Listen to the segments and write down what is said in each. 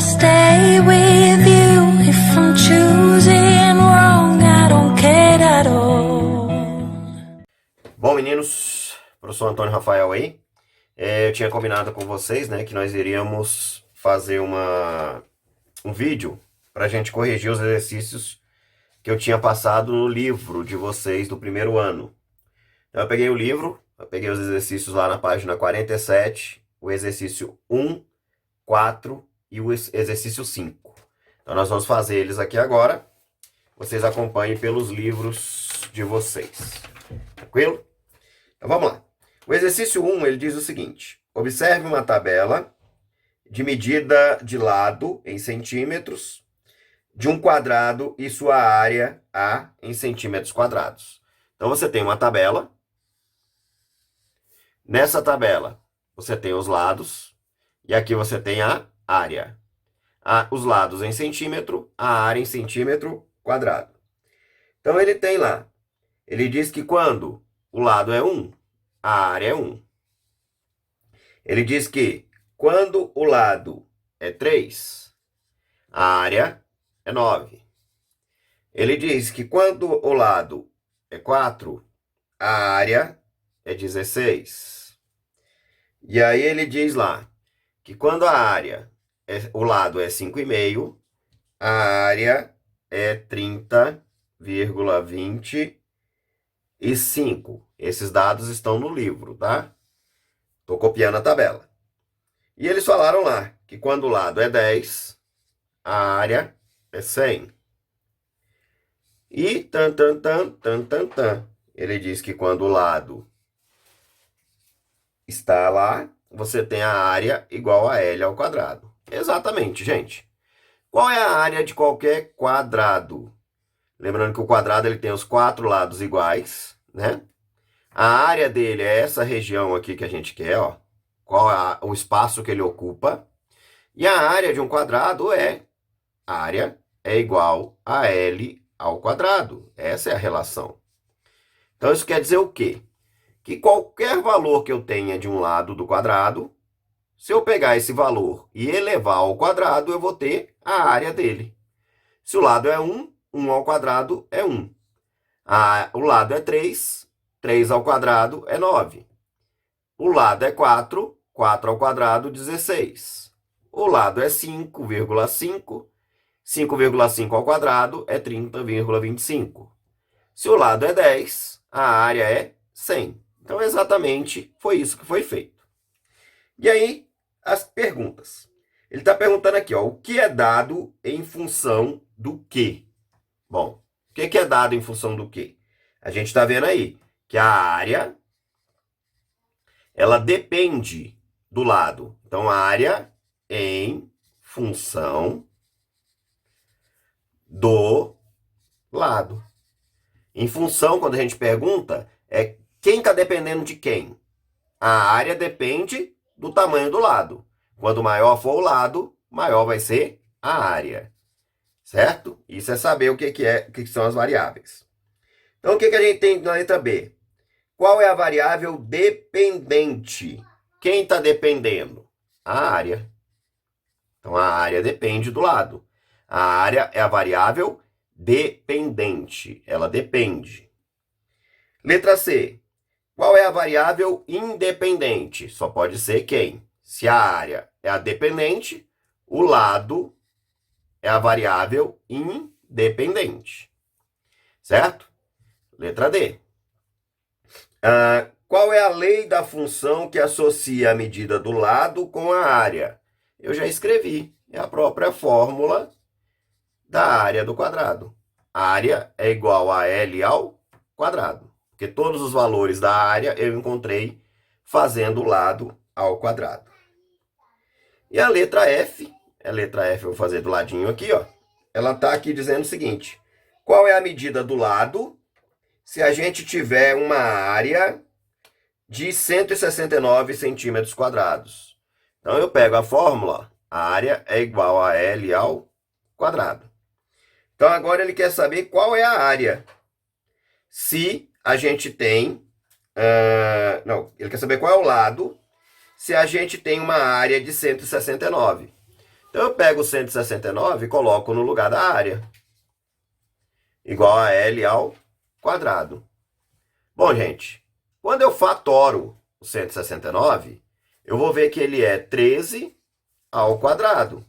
stay with you. If I'm choosing wrong, I don't care at all. Bom, meninos, professor Antônio Rafael aí. Eu tinha combinado com vocês, né, que nós iríamos fazer um vídeo para a gente corrigir os exercícios que eu tinha passado no livro de vocês do primeiro ano. Então, eu peguei o livro, eu peguei os exercícios lá na página 47, o exercício 1, 4 e o exercício 5. Então, nós vamos fazer eles aqui agora. Vocês acompanhem pelos livros de vocês. Tranquilo? Então, vamos lá. O exercício 1, ele diz o seguinte. Observe uma tabela de medida de lado em centímetros de um quadrado e sua área A em centímetros quadrados. Então, você tem uma tabela. Nessa tabela, você tem os lados. E aqui você tem a área. Os lados em centímetro, a área em centímetro quadrado. Então, ele tem lá. Ele diz que quando o lado é 1, a área é 1. Ele diz que quando o lado é 3, a área é 9. Ele diz que quando o lado é 4, a área é 16. E aí ele diz lá que quando o lado é 5,5, a área é 30,25. Esses dados estão no livro, tá? Estou copiando a tabela. E eles falaram lá que quando o lado é 10, a área é 100. E ele diz que quando o lado está lá, você tem a área igual a L ao quadrado. Exatamente, gente. Qual é a área de qualquer quadrado? Lembrando que o quadrado ele tem os 4 lados iguais, né? A área dele é essa região aqui que a gente quer, ó. Qual é o espaço que ele ocupa. E a área de um quadrado área é igual a L ao quadrado. Essa é a relação. Então, isso quer dizer o quê? Que qualquer valor que eu tenha de um lado do quadrado, se eu pegar esse valor e elevar ao quadrado, eu vou ter a área dele. Se o lado é 1, 1 ao quadrado é 1. O lado é 3, 3 ao quadrado é 9. O lado é 4, 4 ao quadrado, 16. O lado é 5,5, 5,5 ao quadrado é 30,25. Se o lado é 10, a área é 100. Então, exatamente foi isso que foi feito. E aí, as perguntas. Ele está perguntando aqui, ó, o que é dado em função do quê? Bom, o que é dado em função do quê? A gente está vendo aí que a área, ela depende do lado. Então, a área em função do lado. Em função, quando a gente pergunta, é quem está dependendo de quem? A área depende do tamanho do lado. Quanto maior for o lado, maior vai ser a área. Certo? Isso é saber o que são as variáveis. Então, o que a gente tem na letra B? Qual é a variável dependente? Quem está dependendo? A área. Então, a área depende do lado. A área é a variável dependente. Ela depende. Letra C. Qual é a variável independente? Só pode ser quem? Se a área é a dependente, o lado é a variável independente. Certo? Letra D. Qual é a lei da função que associa a medida do lado com a área? Eu já escrevi. É a própria fórmula da área do quadrado. A área é igual a L ao quadrado. Porque todos os valores da área eu encontrei fazendo o lado ao quadrado. E a letra F eu vou fazer do ladinho aqui, ó. Ela está aqui dizendo o seguinte. Qual é a medida do lado se a gente tiver uma área de 169 centímetros quadrados? Então, eu pego a fórmula, a área é igual a L ao quadrado. Então, agora ele quer saber qual é a área. Se a gente tem... ele quer saber qual é o lado se a gente tem uma área de 169. Então eu pego 169 e coloco no lugar da área. Igual a L ao quadrado. Bom, gente, quando eu fatoro o 169, eu vou ver que ele é 13 ao quadrado.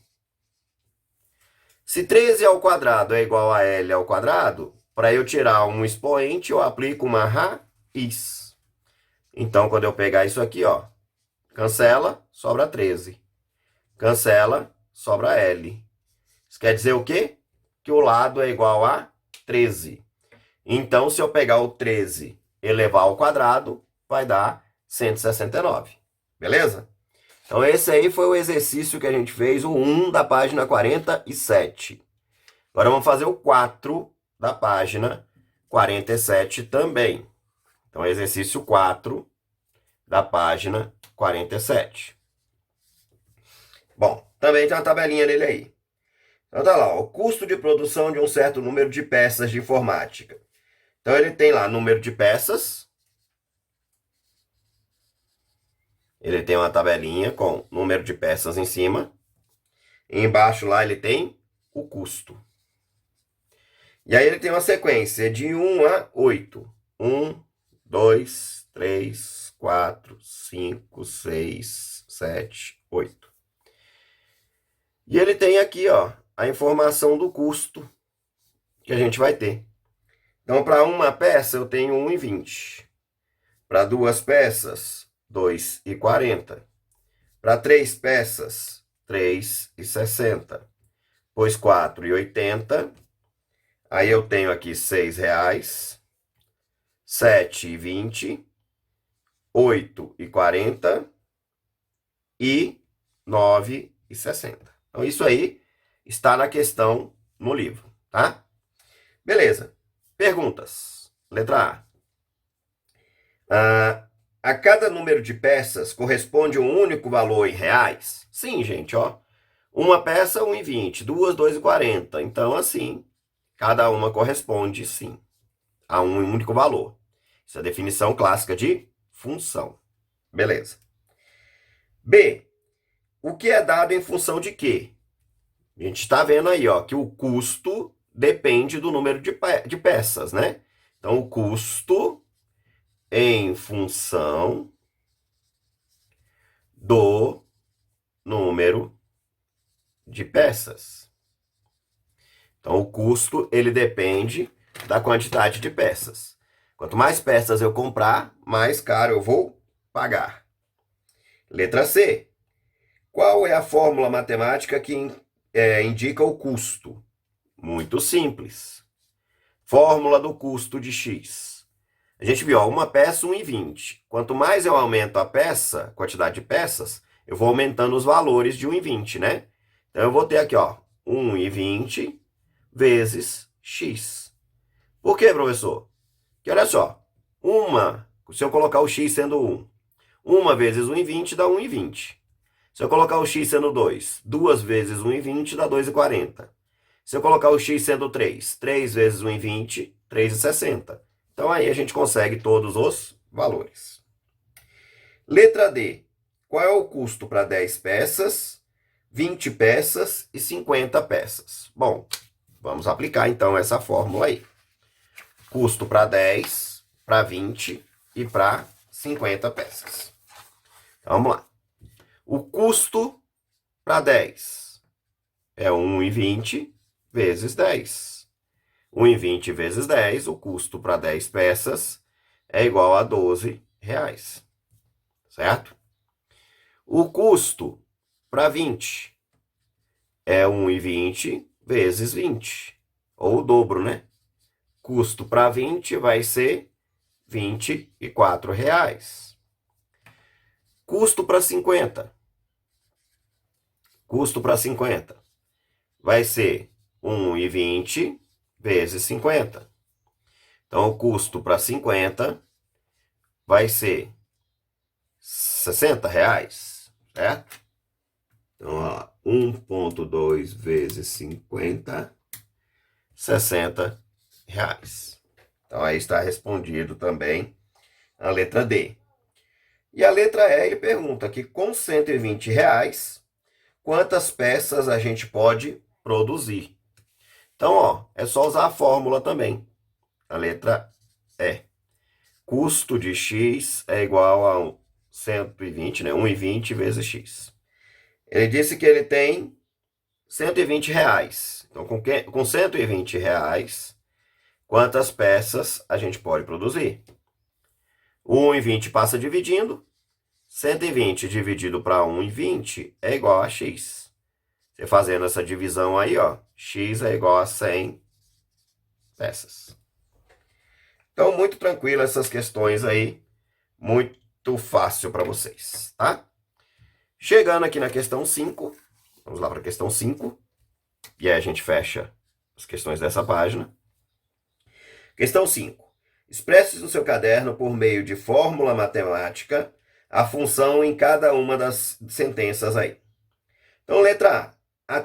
Se 13 ao quadrado é igual a L ao quadrado, para eu tirar um expoente, eu aplico uma raiz. Então, quando eu pegar isso aqui, ó, cancela, sobra 13. Cancela, sobra L. Isso quer dizer o quê? Que o lado é igual a 13. Então, se eu pegar o 13 e elevar ao quadrado, vai dar 169. Beleza? Então, esse aí foi o exercício que a gente fez, o 1 da página 47. Agora, vamos fazer o 4 da página 47 também. Então, exercício 4 da página 47. Bom, também tem uma tabelinha nele aí. Então, tá lá, o custo de produção de um certo número de peças de informática. Então, ele tem lá número de peças. Ele tem uma tabelinha com número de peças em cima. E embaixo lá ele tem o custo. E aí ele tem uma sequência de 1 a 8. 1, 2, 3, 4, 5, 6, 7, 8. E ele tem aqui, ó, a informação do custo que a gente vai ter. Então, para uma peça, eu tenho 1,20. Para duas peças, 2,40. Para três peças, 3,60. Pois 4,80. Aí eu tenho aqui R$6, 7,20, 8,40 e 9,60. Então, isso aí está na questão no livro, tá? Beleza. Perguntas. Letra A. A cada número de peças corresponde um único valor em reais? Sim, gente, ó. Uma peça, 1,20. Duas, 2,40. Então, assim, cada uma corresponde, sim, a um único valor. Isso é a definição clássica de função. Beleza. B. O que é dado em função de quê? A gente está vendo aí, ó, que o custo depende do número de peças, né? Então, o custo em função do número de peças. Então, o custo, ele depende da quantidade de peças. Quanto mais peças eu comprar, mais caro eu vou pagar. Letra C. Qual é a fórmula matemática que indica o custo? Muito simples. Fórmula do custo de X. A gente viu, ó, uma peça, 1,20. Quanto mais eu aumento a peça, quantidade de peças, eu vou aumentando os valores de 1,20, né? Então, eu vou ter aqui, ó, 1,20 vezes X. Por quê, professor? Porque olha só, se eu colocar o X sendo 1, 1 vezes 1,20 dá 1,20. Se eu colocar o X sendo 2, 2 vezes 1,20 dá 2,40. Se eu colocar o X sendo 3, 3 vezes 1,20, 3,60. Então, aí a gente consegue todos os valores. Letra D. Qual é o custo para 10 peças, 20 peças e 50 peças? Bom, vamos aplicar então essa fórmula aí. Custo para 10, para 20 e para 50 peças. Então, vamos lá. O custo para 10 é 1,20 vezes 10. 1,20 vezes 10, o custo para 10 peças é igual a R$12. Certo? O custo para 20 é 1,20 vezes 20. Ou o dobro, né? Custo para 20 vai ser R$24. Custo para 50. Custo para 50 vai ser 1,20 vezes 50. Então, o custo para 50 vai ser R$60, certo? Então, ó, 1,2 vezes 50, R$60. Então, aí está respondido também a letra D. E a letra E, ele pergunta que com R$120, quantas peças a gente pode produzir. Então, ó, é só usar a fórmula também. A letra E. Custo de X é igual a 120, né? 1,20 vezes X. Ele disse que ele tem R$ 120. Então, com R$ 120, quantas peças a gente pode produzir? O 1,20 passa dividindo. 120 dividido para 1,20 é igual a X. Você fazendo essa divisão aí, ó, X é igual a 100 peças. Então, muito tranquilo essas questões aí. Muito fácil para vocês, tá? Chegando aqui na questão 5. Vamos lá para a questão 5. E aí a gente fecha as questões dessa página. Questão 5. Expresse no seu caderno, por meio de fórmula matemática, a função em cada uma das sentenças aí. Então, letra A. A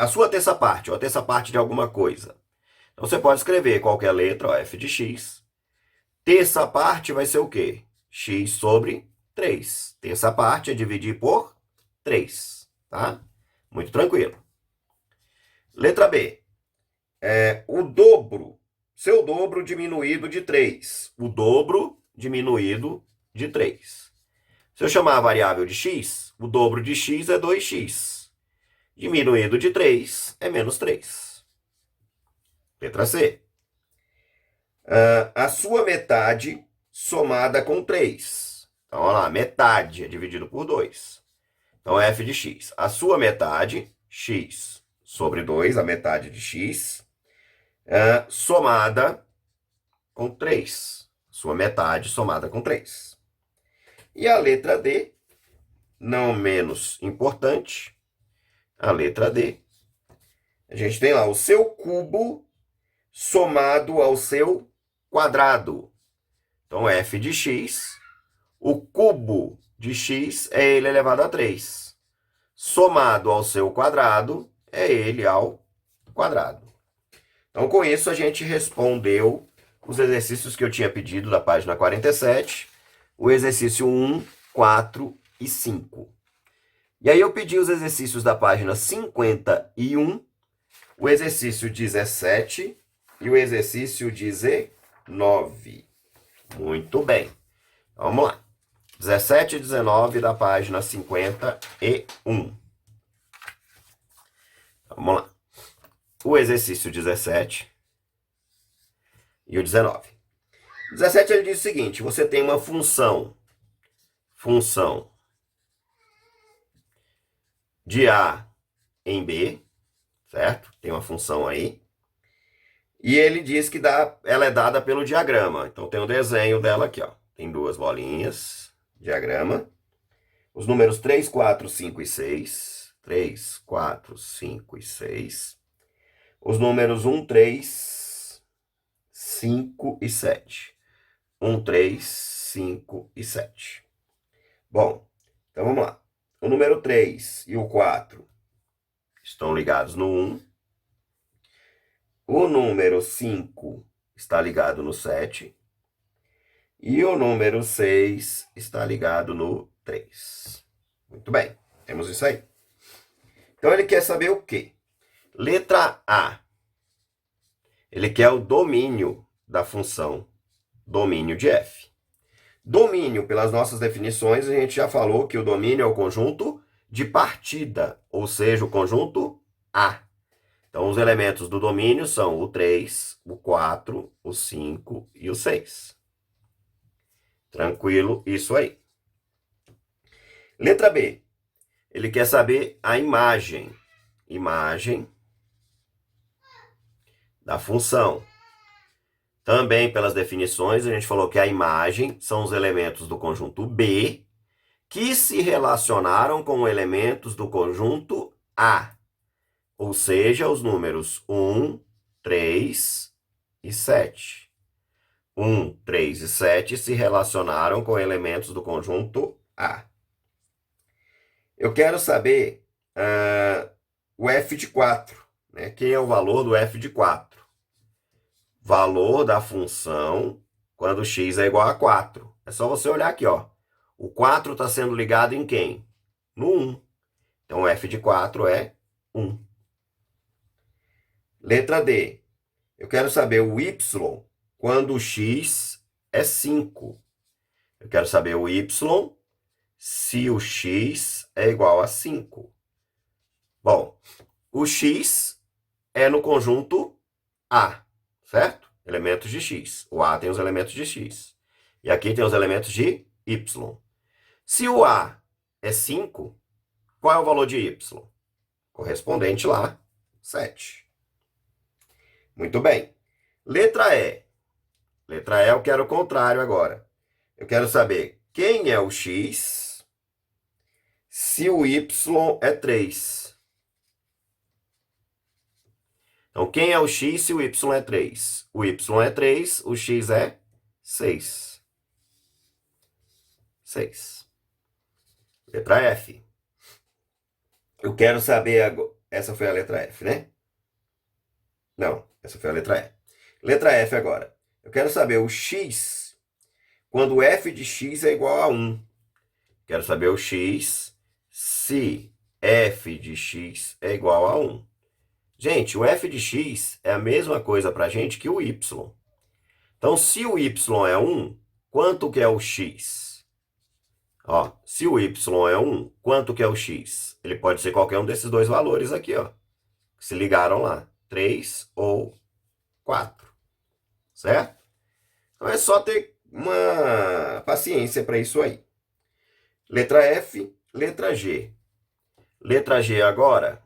sua terça parte, ou a terça parte de alguma coisa. Então, você pode escrever qualquer letra, ó, f de x. Terça parte vai ser o quê? X sobre 3. Terça parte é dividir por 3, tá? Muito tranquilo. Letra B. O dobro, seu dobro diminuído de 3. O dobro diminuído de 3. Se eu chamar a variável de x, o dobro de x é 2x. Diminuído de 3 é menos 3. Letra C. A sua metade somada com 3. Então, olha lá, metade é dividido por 2. Então, é f de x. A sua metade, x sobre 2, a metade de x, somada com 3. Sua metade somada com 3. E a letra D, não menos importante, a letra D, a gente tem lá o seu cubo somado ao seu quadrado. Então, f de x, o cubo de x é ele elevado a 3. Somado ao seu quadrado é ele ao quadrado. Então, com isso, a gente respondeu os exercícios que eu tinha pedido da página 47, o exercício 1, 4 e 5. E aí eu pedi os exercícios da página 51, o exercício 17 e o exercício 19. Muito bem. Vamos lá. 17 e 19 da página 51. Vamos lá. O exercício 17 e o 19. 17 ele diz o seguinte, você tem uma função de A em B, certo? Tem uma função aí. E ele diz que ela é dada pelo diagrama. Então, tem o desenho dela aqui, ó. Tem duas bolinhas, diagrama. Os números 3, 4, 5 e 6. 3, 4, 5 e 6. Os números 1, 3, 5 e 7. 1, 3, 5 e 7. Bom, então vamos lá. O número 3 e o 4 estão ligados no 1. O número 5 está ligado no 7. E o número 6 está ligado no 3. Muito bem, temos isso aí. Então, ele quer saber o quê? Letra A. Ele quer o domínio da função domínio de f. Domínio, pelas nossas definições, a gente já falou que o domínio é o conjunto de partida, ou seja, o conjunto A. Então, os elementos do domínio são o 3, o 4, o 5 e o 6. Tranquilo, isso aí. Letra B. Ele quer saber a imagem. Imagem da função. Também, pelas definições, a gente falou que a imagem são os elementos do conjunto B que se relacionaram com elementos do conjunto A. Ou seja, os números 1, 3 e 7. 1, 3 e 7 se relacionaram com elementos do conjunto A. Eu quero saber o f de 4. Né? Quem é o valor do f de 4? Valor da função quando x é igual a 4. É só você olhar aqui, ó. O 4 está sendo ligado em quem? no 1. Então, f de 4 é 1. Letra D. Eu quero saber o y quando o x é 5. Eu quero saber o y se o x é igual a 5. Bom, o x é no conjunto A, certo? Elementos de x. O A tem os elementos de x. E aqui tem os elementos de y. Se o A é 5, qual é o valor de y? Correspondente lá, 7. Muito bem. Letra E. Letra E eu quero o contrário agora. Eu quero saber quem é o x se o y é 3. Então, quem é o x se o y é 3? O y é 3, o x é 6. 6. Letra F. Eu quero saber agora. Essa foi a letra F, né? Não, essa foi a letra E. Letra F agora. Eu quero saber o x quando f de x é igual a 1. Quero saber o x se f de x é igual a 1. Gente, o f de x é a mesma coisa para a gente que o y. Então, se o y é 1, quanto que é o x? Ó, se o y é 1, quanto que é o x? Ele pode ser qualquer um desses dois valores aqui, ó. Que se ligaram lá. 3 ou 4. Certo? Então, é só ter uma paciência para isso aí. Letra F, letra G. Letra G agora,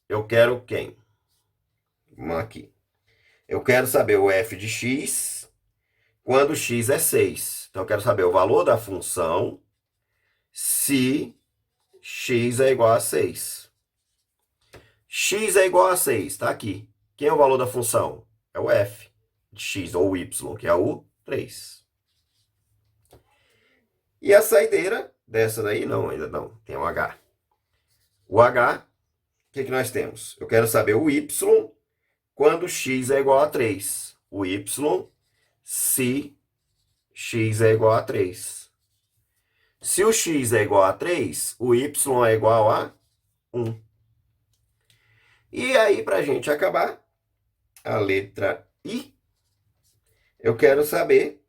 eu quero quem? Vamos aqui. Eu quero saber o f de x quando x é 6. Então, eu quero saber o valor da função se x é igual a 6. X é igual a 6, tá aqui. Quem é o valor da função? É o f de x, ou y, que é o 3. E a saideira dessa daí, não, ainda não, tem o h. O h, o que nós temos? Eu quero saber o y quando x é igual a 3. O y se x é igual a 3. Se o x é igual a 3, o y é igual a 1. E aí, para a gente acabar, a letra I, eu quero saber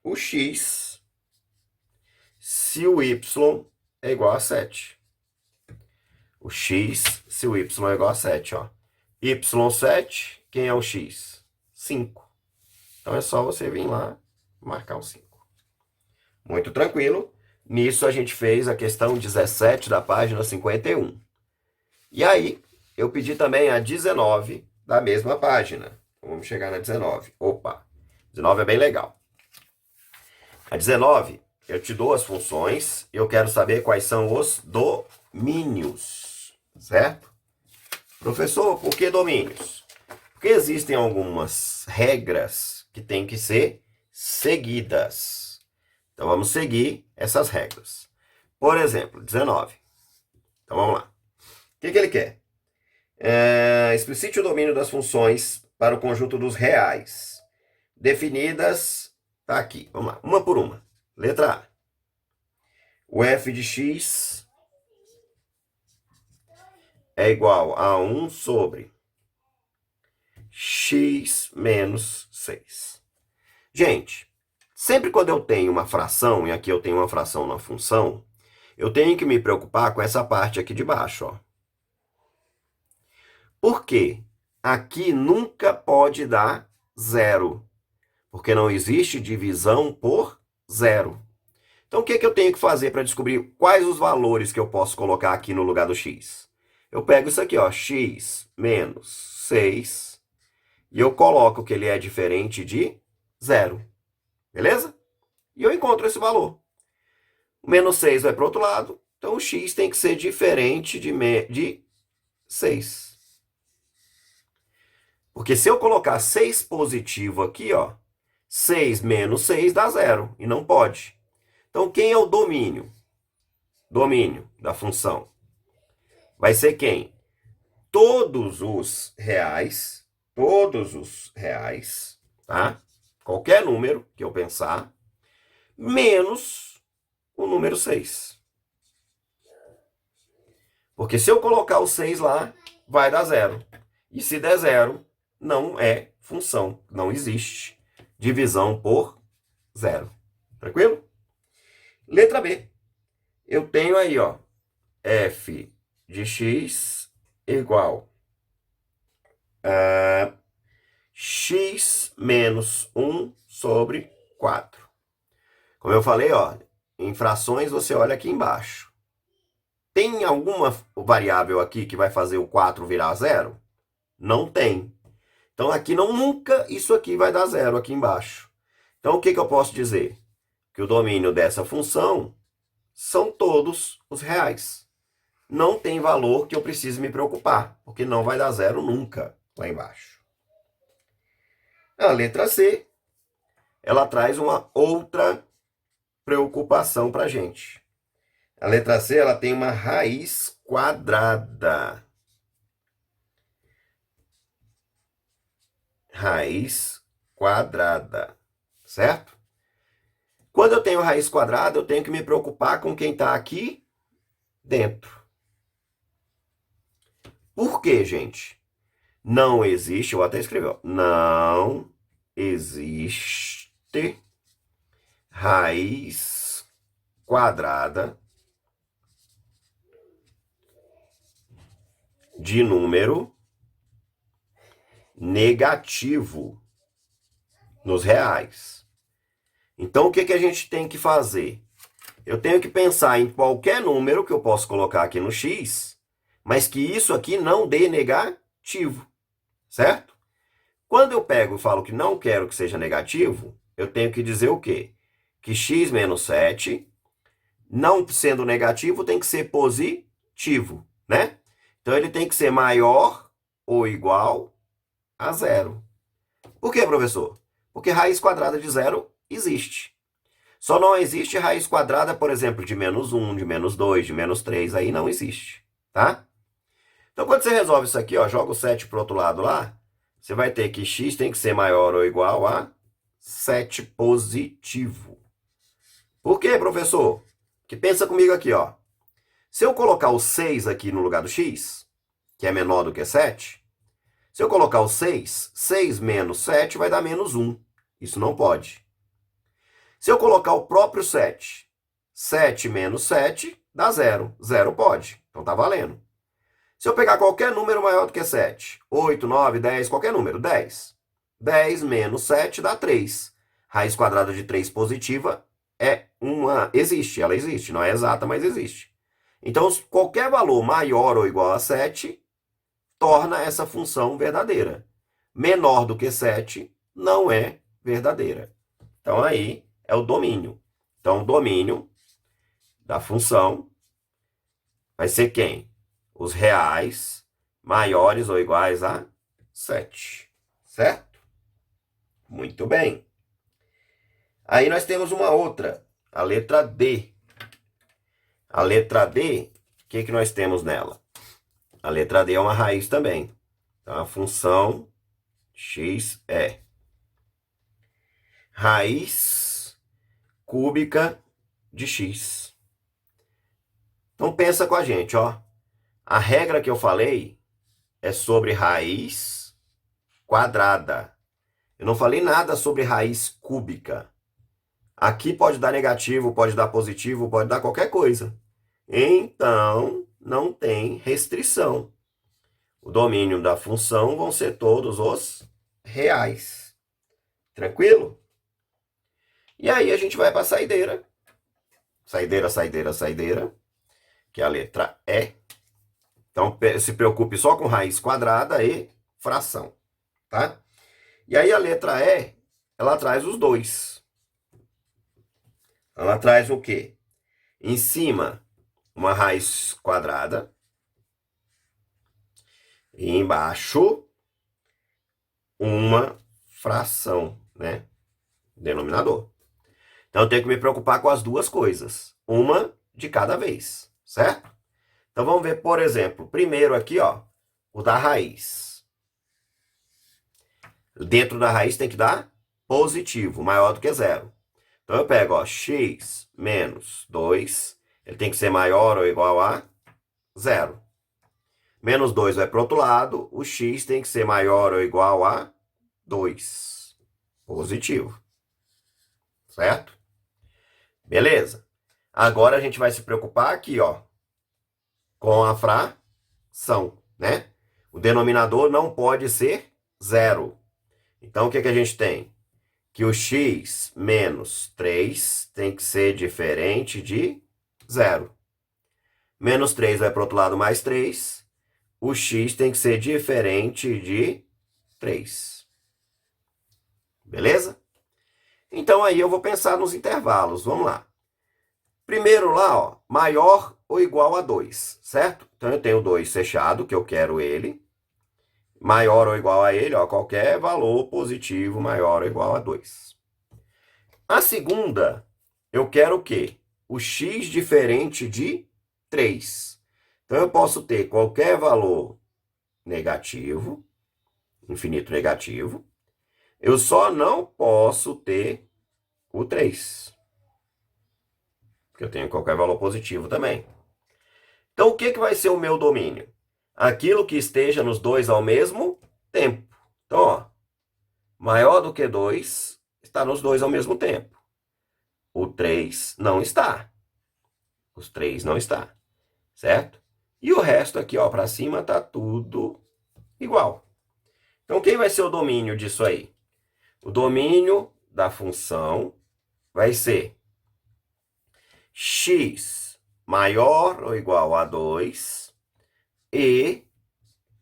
o x se o y é igual a 7. O x se o y é igual a 7, ó. y7, quem é o x? 5. Então é só você vir lá marcar o 5. Muito tranquilo. Nisso a gente fez a questão 17 da página 51. E aí, eu pedi também a 19 da mesma página. Então, vamos chegar na 19. Opa, 19 é bem legal. A 19, eu te dou as funções, eu quero saber quais são os domínios, certo? Professor, por que domínios? Porque existem algumas regras que têm que ser seguidas. Então, vamos seguir essas regras. Por exemplo, 19. Então, vamos lá. O que ele quer? Explicite o domínio das funções para o conjunto dos reais. Definidas, tá aqui. Vamos lá, uma por uma. Letra A. O f de x é igual a 1 sobre x menos 6. Gente, sempre quando eu tenho uma fração, e aqui eu tenho uma fração na função, eu tenho que me preocupar com essa parte aqui de baixo, ó. Por quê? Aqui nunca pode dar 0, porque não existe divisão por 0. Então, o que eu tenho que fazer para descobrir quais os valores que eu posso colocar aqui no lugar do x? Eu pego isso aqui, ó, x menos 6, e eu coloco que ele é diferente de 0. Beleza? E eu encontro esse valor. O menos 6 vai para o outro lado, então o x tem que ser diferente de 6. Porque se eu colocar 6 positivo aqui, ó, 6 menos 6 dá 0, e não pode. Então, quem é o domínio? Domínio da função. Vai ser quem? Todos os reais, tá? Qualquer número que eu pensar, menos o número 6. Porque se eu colocar o 6 lá, vai dar zero. E se der zero, não é função, não existe divisão por zero. Tranquilo? Letra B. Eu tenho aí, ó, f de x igual a x menos 1 sobre 4. Como eu falei, ó, em frações você olha aqui embaixo. Tem alguma variável aqui que vai fazer o 4 virar zero? Não tem. Então aqui nunca isso aqui vai dar zero aqui embaixo. Então o que eu posso dizer? Que o domínio dessa função são todos os reais. Não tem valor que eu precise me preocupar, porque não vai dar zero nunca lá embaixo. A letra C, ela traz uma outra preocupação para a gente. A letra C, ela tem uma raiz quadrada. Raiz quadrada, certo? Quando eu tenho raiz quadrada, eu tenho que me preocupar com quem está aqui dentro. Por quê, gente? Não existe, eu vou até escrever, ó, não existe raiz quadrada de número negativo nos reais. Então, o que a gente tem que fazer? Eu tenho que pensar em qualquer número que eu posso colocar aqui no x, mas que isso aqui não dê negativo, certo? Quando eu pego e falo que não quero que seja negativo, eu tenho que dizer o quê? Que x menos 7, não sendo negativo, tem que ser positivo, né? Então, ele tem que ser maior ou igual a zero. Por quê, professor? Porque raiz quadrada de zero existe. Só não existe raiz quadrada, por exemplo, de menos 1, de menos 2, de menos 3, aí não existe, tá? Então, quando você resolve isso aqui, ó, joga o 7 para o outro lado lá, você vai ter que x tem que ser maior ou igual a 7 positivo. Por quê, professor? Que pensa comigo aqui, ó. Se eu colocar o 6 aqui no lugar do x, que é menor do que 7, se eu colocar o 6, 6 menos 7 vai dar menos 1. Isso não pode. Se eu colocar o próprio 7, 7 menos 7 dá 0. 0 pode. Então tá valendo. Se eu pegar qualquer número maior do que 7, 8, 9, 10, qualquer número, 10. 10 menos 7 dá 3. Raiz quadrada de 3 positiva existe, ela existe. Não é exata, mas existe. Então, qualquer valor maior ou igual a 7 torna essa função verdadeira. Menor do que 7 não é verdadeira. Então, aí é o domínio. Então, o domínio da função vai ser quem? Os reais maiores ou iguais a 7. Certo? Muito bem. Aí nós temos uma outra, a letra D. A letra D, o que nós temos nela? A letra D é uma raiz também. Então, a função x é raiz cúbica de x. Então, pensa com a gente, ó. A regra que eu falei é sobre raiz quadrada. Eu não falei nada sobre raiz cúbica. Aqui pode dar negativo, pode dar positivo, pode dar qualquer coisa. Então, não tem restrição. O domínio da função vão ser todos os reais. Tranquilo? E aí a gente vai para a saideira. Saideira, saideira, saideira. Que é a letra E. Então, se preocupe só com raiz quadrada e fração. Tá? E aí a letra E, ela traz os dois. Ela traz o quê? Em cima, uma raiz quadrada. E embaixo, uma fração, né? Denominador. Então, eu tenho que me preocupar com as duas coisas. Uma de cada vez, certo? Então, vamos ver, por exemplo, primeiro aqui, ó, o da raiz. Dentro da raiz tem que dar positivo, maior do que zero. Então, eu pego, ó, x menos 2, ele tem que ser maior ou igual a zero. Menos 2 vai para o outro lado, o x tem que ser maior ou igual a 2. Positivo. Certo? Beleza. Agora a gente vai se preocupar aqui, ó, com a fração, né? O denominador não pode ser zero. Então, o que a gente tem? Que o x menos 3 tem que ser diferente de zero. Menos 3 vai para o outro lado mais 3. O x tem que ser diferente de 3. Beleza? Então, aí eu vou pensar nos intervalos. Vamos lá. Primeiro lá, ó, maior ou igual a 2, certo? Então, eu tenho 2 fechado, que eu quero ele. Maior ou igual a ele, ó, qualquer valor positivo maior ou igual a 2. A segunda, eu quero o quê? O x diferente de 3. Então, eu posso ter qualquer valor negativo, infinito negativo. Eu só não posso ter o 3. Porque eu tenho qualquer valor positivo também. Então, o que vai ser o meu domínio? Aquilo que esteja nos dois ao mesmo tempo. Então, ó, maior do que 2 está nos dois ao mesmo tempo. O 3 não está. Os 3 não está. Certo? E o resto aqui, ó, para cima está tudo igual. Então, quem vai ser o domínio disso aí? O domínio da função vai ser x maior ou igual a 2 e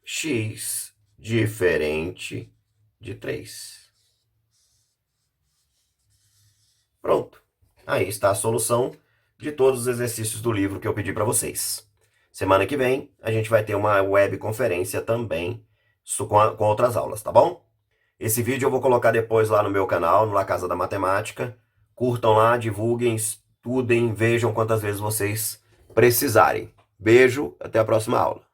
x diferente de 3. Pronto. Aí está a solução de todos os exercícios do livro que eu pedi para vocês. Semana que vem, a gente vai ter uma webconferência também com outras aulas, tá bom? Esse vídeo eu vou colocar depois lá no meu canal, no La Casa da Matemática. Curtam lá, divulguem, estudem, vejam quantas vezes vocês precisarem. Beijo, até a próxima aula.